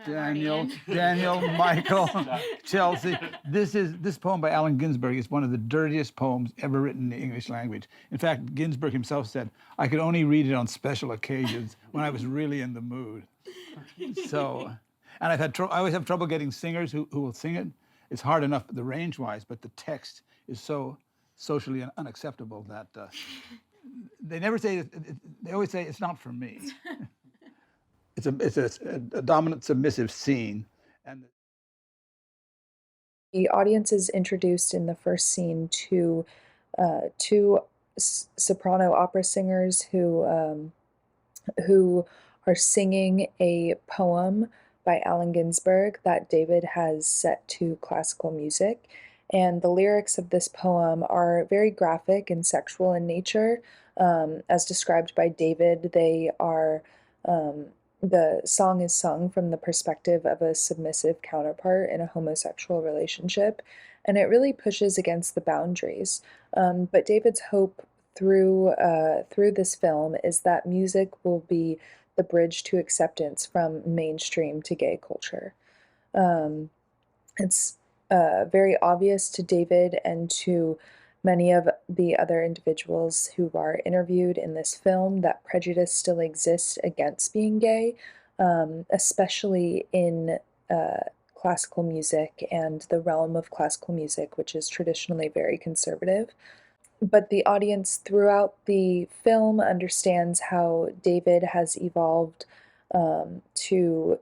Daniel, Michael, Chelsea. This poem by Allen Ginsberg is one of the dirtiest poems ever written in the English language. In fact, Ginsberg himself said, I could only read it on special occasions when I was really in the mood. So, and I always have trouble getting singers who will sing it. It's hard enough, the range-wise, but the text is so socially unacceptable that they never say, they always say, it's not for me. It's a dominant submissive scene. And the audience is introduced in the first scene to two soprano opera singers who are singing a poem by Allen Ginsberg that David has set to classical music. And the lyrics of this poem are very graphic and sexual in nature. As described by David, they are the song is sung from the perspective of a submissive counterpart in a homosexual relationship, and it really pushes against the boundaries. But David's hope through this film is that music will be the bridge to acceptance from mainstream to gay culture. It's very obvious to David and to many of the other individuals who are interviewed in this film that prejudice still exists against being gay, especially in classical music and the realm of classical music, which is traditionally very conservative. But the audience throughout the film understands how David has evolved to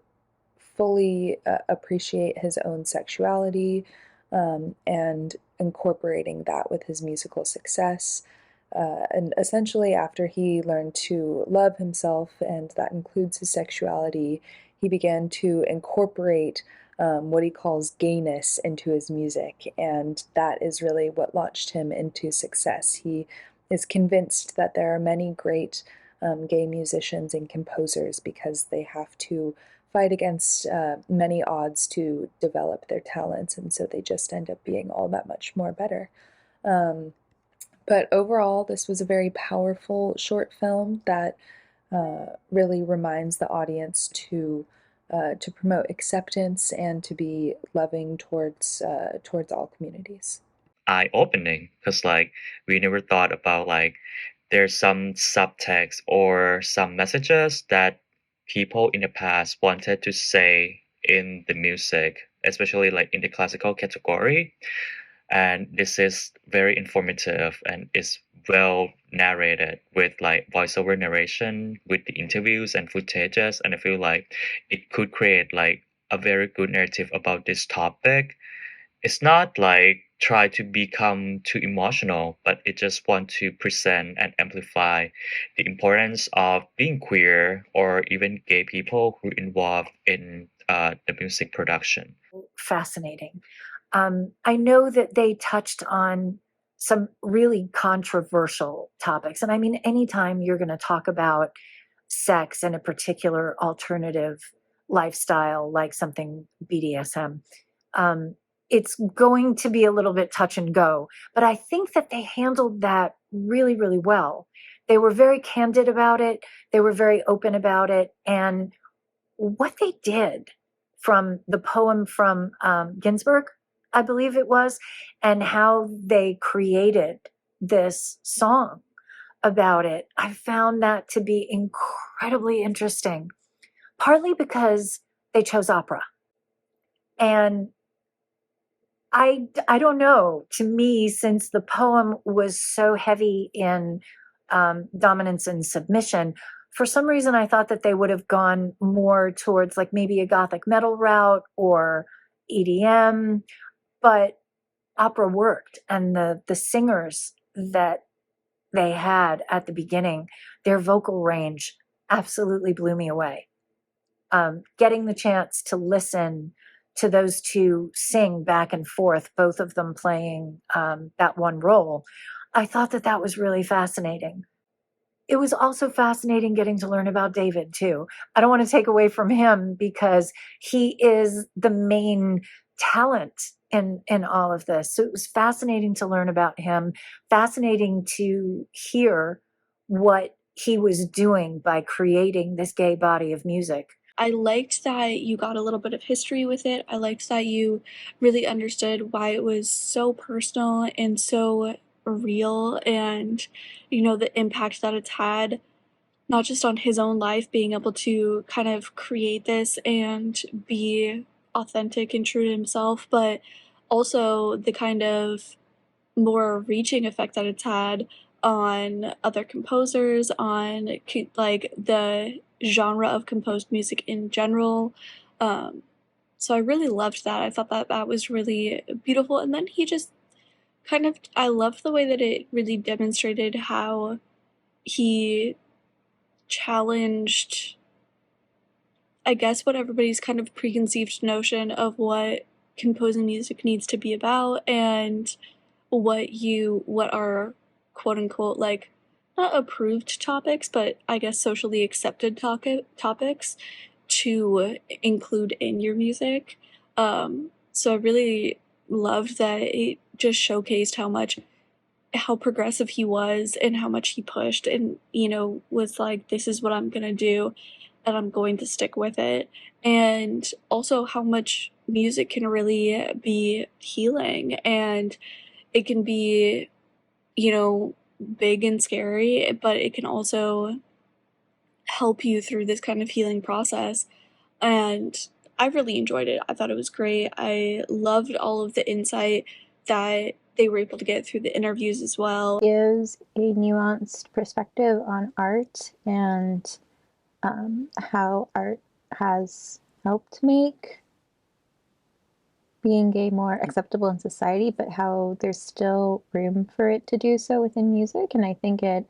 fully appreciate his own sexuality and incorporating that with his musical success. And essentially, after he learned to love himself, and that includes his sexuality, he began to incorporate what he calls gayness into his music, and that is really what launched him into success. He is convinced that there are many great gay musicians and composers because they have to fight against many odds to develop their talents, and so they just end up being all that much more better. But overall, this was a very powerful short film that really reminds the audience to promote acceptance and to be loving towards all communities. Eye-opening, because like we never thought about like there's some subtext or some messages that people in the past wanted to say in the music, especially like in the classical category. And this is very informative and is well narrated with like voiceover narration with the interviews and footages, and I feel like it could create like a very good narrative about this topic. It's not like try to become too emotional, but it just want to present and amplify the importance of being queer or even gay people who are involved in the music production. Fascinating. I know that they touched on some really controversial topics. And I mean, anytime you're going to talk about sex and a particular alternative lifestyle, like something BDSM, it's going to be a little bit touch and go. But I think that they handled that really, really well. They were very candid about it. They were very open about it. And what they did from the poem from Ginsberg, I believe it was, and how they created this song about it, I found that to be incredibly interesting, partly because they chose opera. And I don't know, to me, since the poem was so heavy in dominance and submission, for some reason I thought that they would have gone more towards like maybe a gothic metal route or EDM, but opera worked, and the singers that they had at the beginning, their vocal range absolutely blew me away. Getting the chance to listen to those two sing back and forth, both of them playing that one role, I thought that that was really fascinating. It was also fascinating getting to learn about David too. I don't want to take away from him because he is the main talent in all of this. So it was fascinating to learn about him, fascinating to hear what he was doing by creating this gay body of music. I liked that you got a little bit of history with it. I liked that you really understood why it was so personal and so real, and the impact that it's had not just on his own life, being able to kind of create this and be authentic and true to himself, but also the kind of more reaching effect that it's had on other composers, on like the genre of composed music in general. Um, so I really loved that. I thought that that was really beautiful. And then he just kind of, I loved the way that it really demonstrated how he challenged, I guess, what everybody's kind of preconceived notion of what composing music needs to be about, and what are quote unquote like not approved topics, but I guess socially accepted topics to include in your music. So I really loved that it just showcased how progressive he was and how much he pushed, and was like, this is what I'm gonna do and I'm going to stick with it. And also how much music can really be healing, and it can be, you know, big and scary, but it can also help you through this kind of healing process. And I really enjoyed it. I thought it was great. I loved all of the insight that they were able to get through the interviews as well. Gives a nuanced perspective on art and how art has helped make being gay more acceptable in society, but how there's still room for it to do so within music. And I think it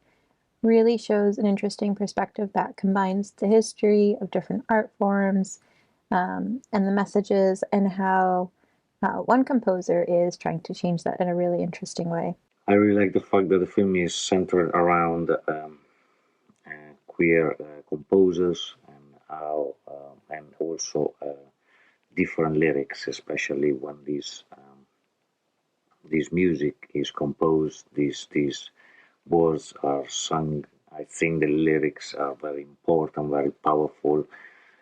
really shows an interesting perspective that combines the history of different art forms and the messages, and how one composer is trying to change that in a really interesting way. I really like the fact that the film is centered around queer composers and how and also different lyrics, especially when this music is composed, these words are sung. I think the lyrics are very important, very powerful,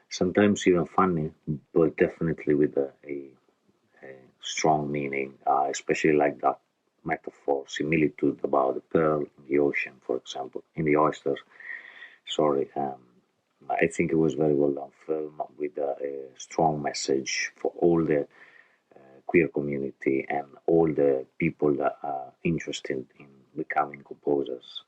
sometimes even funny, but definitely with a strong meaning, especially like that metaphor, similitude about the pearl in the ocean, for example, in the oysters. Sorry. I think it was very well done film with a strong message for all the queer community and all the people that are interested in becoming composers.